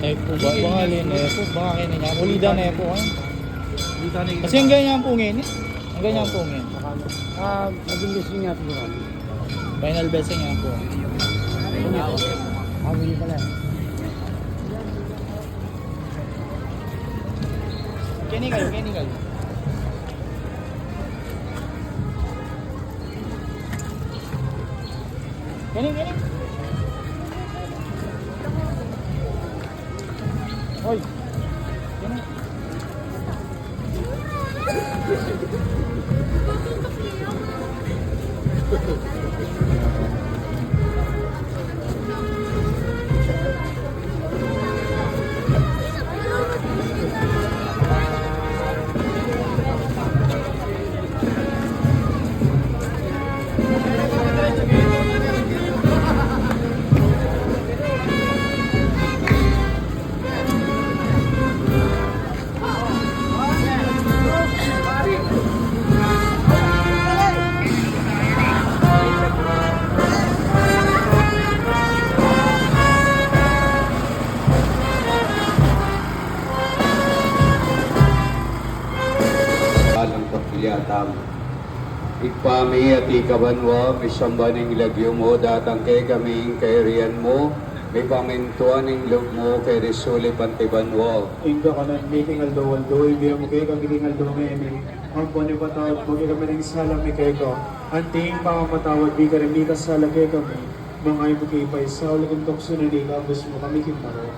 Nepo ba? Baka nepo. Baka kini niya. Ulida nepo ha. Dito na yung... Kasi ang ganyan po ngayon eh. Ang ganyan po ngayon. Maging gusto niya siguro. Final blessing nga po. Hawili pala. Kini kayo, kini kayo. Kini, kini. Hoy. Kini. Alang pagkiliatang ikpami at ikabanwa, misambaning lagyo mo, datang kay kaming kairian mo, may pamintuan ng loob mo, kay Risuli Pantibanwa. Ingka ka na meeting aldo, ibigay mo kayo kang giting aldo ngayon. Ang pwede patawad mo, kaya kami ng salam ni kayo ko. Anting pangamatawad, di ka rin di ka salam kayo kami. Mga ibo kayo pa isa, ulit ang tokso na di ka, gusto mo kami kimaro.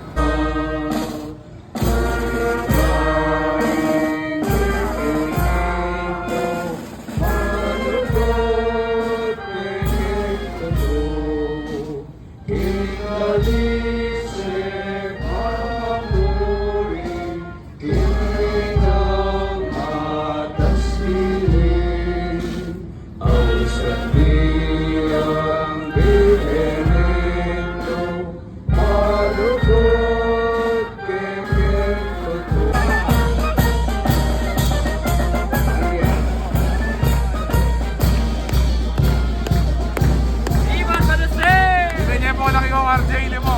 Ganyan po laki ko RJ mo.